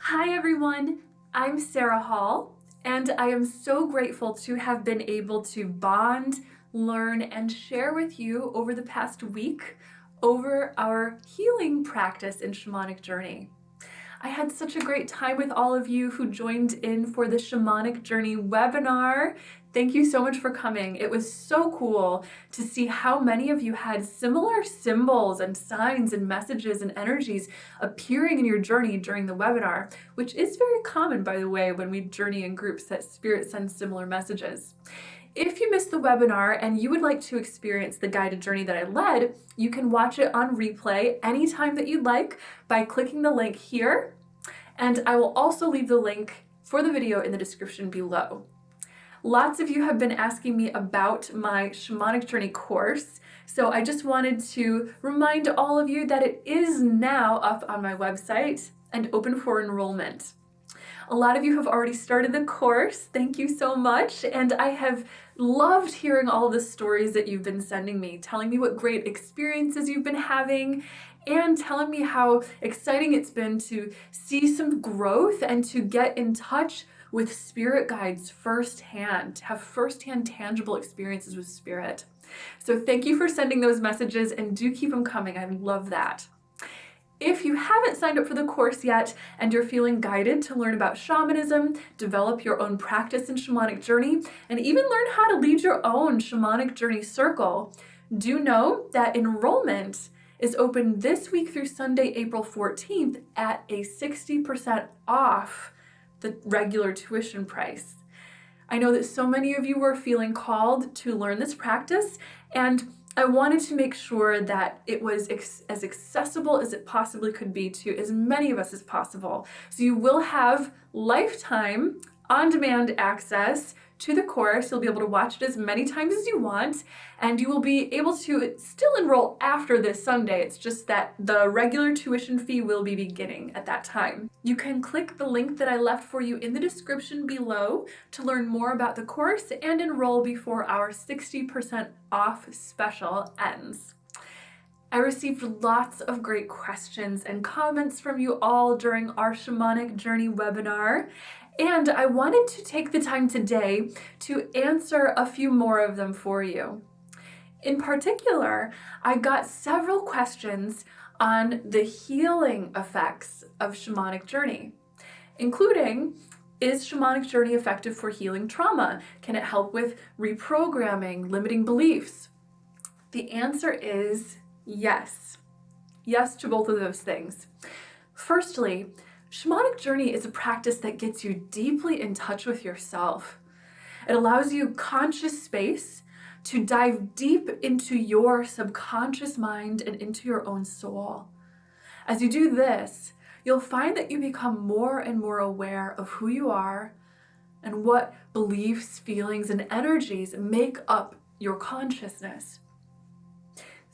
Hi everyone, I'm Sarah Hall, and I am so grateful to have been able to bond, learn, and share with you over the past week over our healing practice in Shamanic Journey. I had such a great time with all of you who joined in for the Shamanic Journey webinar. Thank you so much for coming. It was so cool to see how many of you had similar symbols and signs and messages and energies appearing in your journey during the webinar, which is very common, by the way, when we journey in groups, that Spirit sends similar messages. If you missed the webinar and you would like to experience the guided journey that I led, you can watch it on replay anytime that you'd like by clicking the link here. And I will also leave the link for the video in the description below. Lots of you have been asking me about my Shamanic Journey course, so I just wanted to remind all of you that it is now up on my website and open for enrollment. A lot of you have already started the course. Thank you so much. And I have loved hearing all the stories that you've been sending me, telling me what great experiences you've been having, and telling me how exciting it's been to see some growth and to get in touch with spirit guides firsthand, to have firsthand tangible experiences with spirit. So thank you for sending those messages, and do keep them coming. I love that. If you haven't signed up for the course yet and you're feeling guided to learn about shamanism, develop your own practice in Shamanic Journey, and even learn how to lead your own Shamanic Journey circle, do know that enrollment is open this week through Sunday, April 14th at a 60% off the regular tuition price. I know that so many of you were feeling called to learn this practice, and I wanted to make sure that it was as accessible as it possibly could be to as many of us as possible. So you will have lifetime on-demand access to the course. You'll be able to watch it as many times as you want, and you will be able to still enroll after this Sunday. It's just that the regular tuition fee will be beginning at that time. You can click the link that I left for you in the description below to learn more about the course and enroll before our 60% off special ends. I received lots of great questions and comments from you all during our Shamanic Journey webinar, and I wanted to take the time today to answer a few more of them for you. In particular, I got several questions on the healing effects of Shamanic Journey, including, is Shamanic Journey effective for healing trauma? Can it help with reprogramming limiting beliefs? The answer is yes. Yes to both of those things. Firstly, Shamanic Journey is a practice that gets you deeply in touch with yourself. It allows you conscious space to dive deep into your subconscious mind and into your own soul. As you do this, you'll find that you become more and more aware of who you are and what beliefs, feelings, and energies make up your consciousness.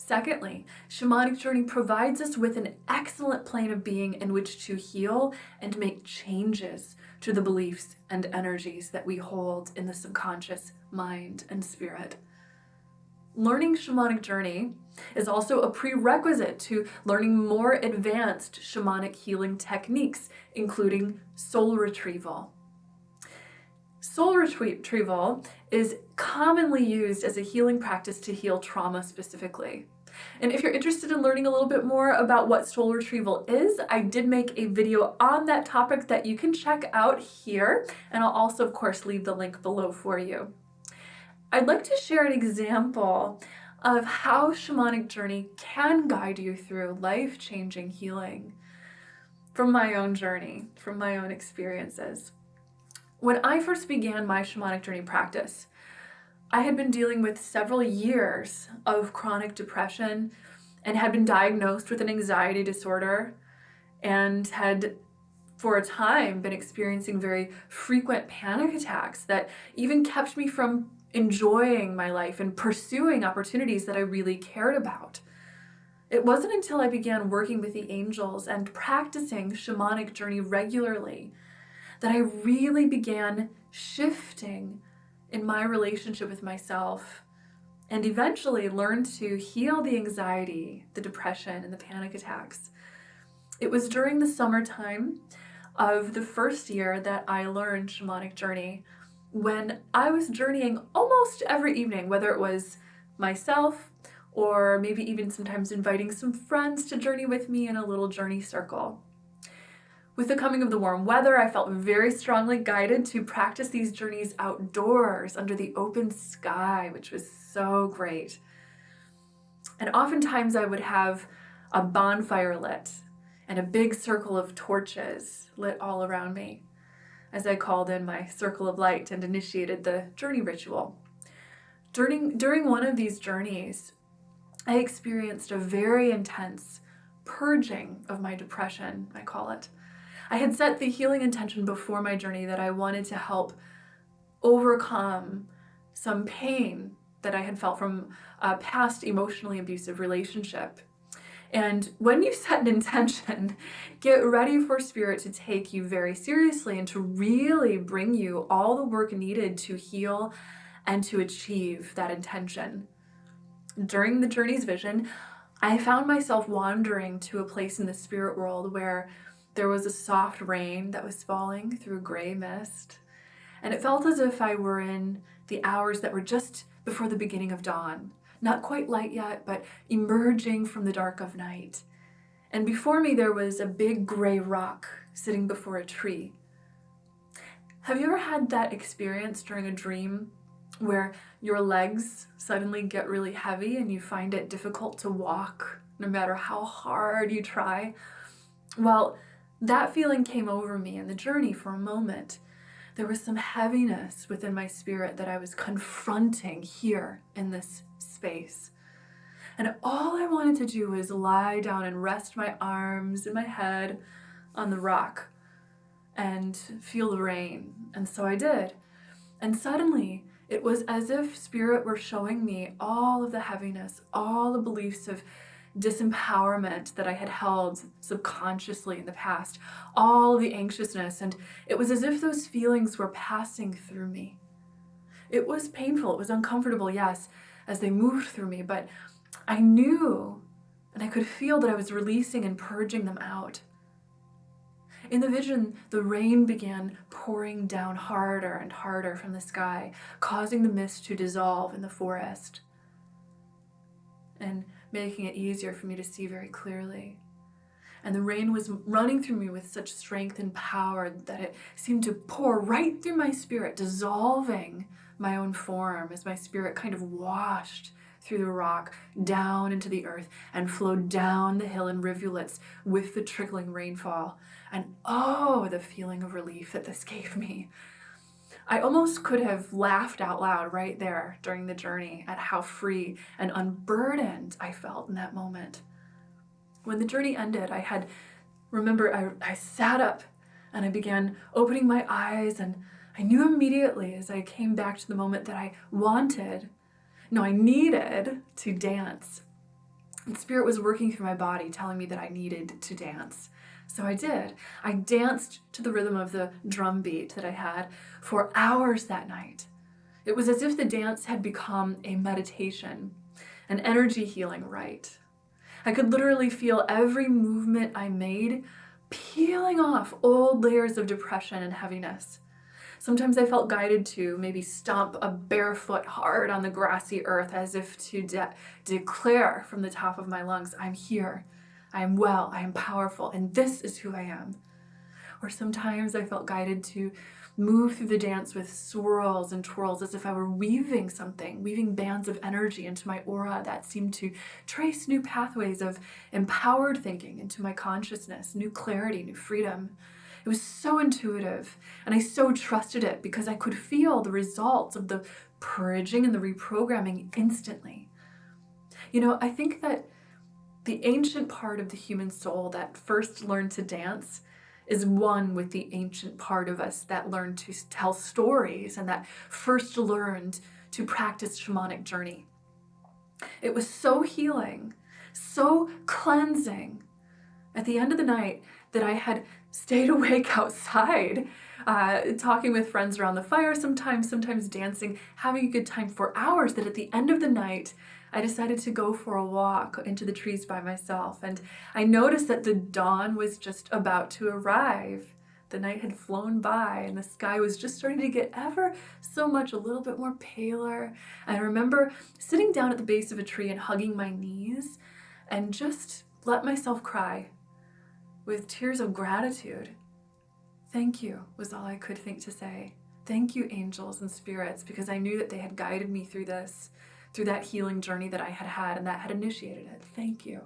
Secondly, Shamanic Journey provides us with an excellent plane of being in which to heal and make changes to the beliefs and energies that we hold in the subconscious mind and spirit. Learning Shamanic Journey is also a prerequisite to learning more advanced shamanic healing techniques, including soul retrieval. Soul retrieval is commonly used as a healing practice to heal trauma specifically. And if you're interested in learning a little bit more about what soul retrieval is, I did make a video on that topic that you can check out here, and I'll also, of course, leave the link below for you. I'd like to share an example of how Shamanic Journey can guide you through life-changing healing from my own journey, from my own experiences. When I first began my Shamanic Journey practice, I had been dealing with several years of chronic depression and had been diagnosed with an anxiety disorder and had, for a time, been experiencing very frequent panic attacks that even kept me from enjoying my life and pursuing opportunities that I really cared about. It wasn't until I began working with the angels and practicing Shamanic Journey regularly that I really began shifting in my relationship with myself and eventually learned to heal the anxiety, the depression, and the panic attacks. It was during the summertime of the first year that I learned Shamanic Journey, when I was journeying almost every evening, whether it was myself or maybe even sometimes inviting some friends to journey with me in a little journey circle. With the coming of the warm weather, I felt very strongly guided to practice these journeys outdoors under the open sky, which was so great. And oftentimes I would have a bonfire lit and a big circle of torches lit all around me as I called in my circle of light and initiated the journey ritual. During one of these journeys, I experienced a very intense purging of my depression, I call it. I had set the healing intention before my journey that I wanted to help overcome some pain that I had felt from a past emotionally abusive relationship. And when you set an intention, get ready for Spirit to take you very seriously and to really bring you all the work needed to heal and to achieve that intention. During the journey's vision, I found myself wandering to a place in the spirit world where there was a soft rain that was falling through gray mist, and it felt as if I were in the hours that were just before the beginning of dawn. Not quite light yet, but emerging from the dark of night. And before me there was a big gray rock sitting before a tree. Have you ever had that experience during a dream where your legs suddenly get really heavy and you find it difficult to walk no matter how hard you try? Well, that feeling came over me in the journey for a moment. There was some heaviness within my spirit that I was confronting here in this space. And all I wanted to do was lie down and rest my arms and my head on the rock and feel the rain. And so I did. And suddenly, it was as if Spirit were showing me all of the heaviness, all the beliefs of disempowerment that I had held subconsciously in the past, all of the anxiousness, and it was as if those feelings were passing through me. It was painful, it was uncomfortable, yes, as they moved through me, but I knew and I could feel that I was releasing and purging them out. In the vision, the rain began pouring down harder and harder from the sky, causing the mist to dissolve in the forest and making it easier for me to see very clearly. And the rain was running through me with such strength and power that it seemed to pour right through my spirit, dissolving my own form as my spirit kind of washed through the rock, down into the earth, and flowed down the hill in rivulets with the trickling rainfall. And oh, the feeling of relief that this gave me. I almost could have laughed out loud right there during the journey at how free and unburdened I felt in that moment. When the journey ended, I sat up and I began opening my eyes, and I knew immediately as I came back to the moment that I needed to dance. And Spirit was working through my body, telling me that I needed to dance. So I did. I danced to the rhythm of the drum beat that I had for hours that night. It was as if the dance had become a meditation, an energy healing rite. I could literally feel every movement I made peeling off old layers of depression and heaviness. Sometimes I felt guided to maybe stomp a barefoot hard on the grassy earth as if to declare from the top of my lungs, I'm here, I am well, I am powerful, and this is who I am. Or sometimes I felt guided to move through the dance with swirls and twirls as if I were weaving bands of energy into my aura that seemed to trace new pathways of empowered thinking into my consciousness, new clarity, new freedom. It was so intuitive, and I so trusted it because I could feel the results of the purging and the reprogramming instantly. I think that the ancient part of the human soul that first learned to dance is one with the ancient part of us that learned to tell stories and that first learned to practice shamanic journey. It was so healing, so cleansing at the end of the night that I had stayed awake outside, talking with friends around the fire, sometimes dancing, having a good time for hours, that at the end of the night, I decided to go for a walk into the trees by myself. And I noticed that the dawn was just about to arrive. The night had flown by and the sky was just starting to get ever so much a little bit more paler. And I remember sitting down at the base of a tree and hugging my knees and just let myself cry with tears of gratitude. Thank you was all I could think to say. Thank you, angels and spirits, because I knew that they had guided me through this, through that healing journey that I had had and that had initiated it. Thank you.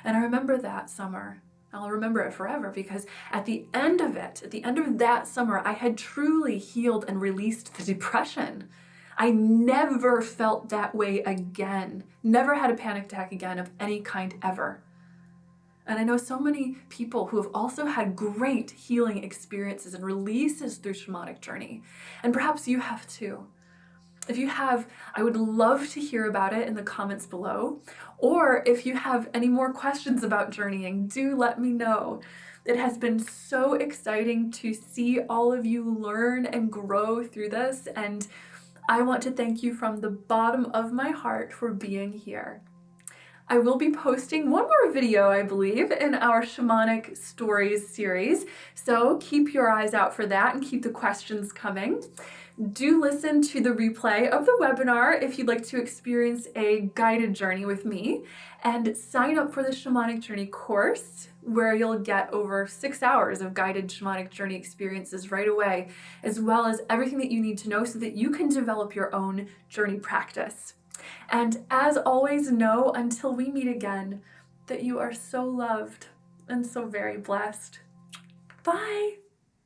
And I remember that summer. I'll remember it forever because at the end of it, at the end of that summer, I had truly healed and released the depression. I never felt that way again. Never had a panic attack again of any kind ever. And I know so many people who have also had great healing experiences and releases through Shamanic Journey. And perhaps you have too. If you have, I would love to hear about it in the comments below. Or if you have any more questions about journeying, do let me know. It has been so exciting to see all of you learn and grow through this. And I want to thank you from the bottom of my heart for being here. I will be posting one more video, I believe, in our Shamanic Stories series. So keep your eyes out for that and keep the questions coming. Do listen to the replay of the webinar if you'd like to experience a guided journey with me, and sign up for the Shamanic Journey course where you'll get over 6 hours of guided Shamanic Journey experiences right away, as well as everything that you need to know so that you can develop your own journey practice. And as always, know until we meet again that you are so loved and so very blessed. Bye.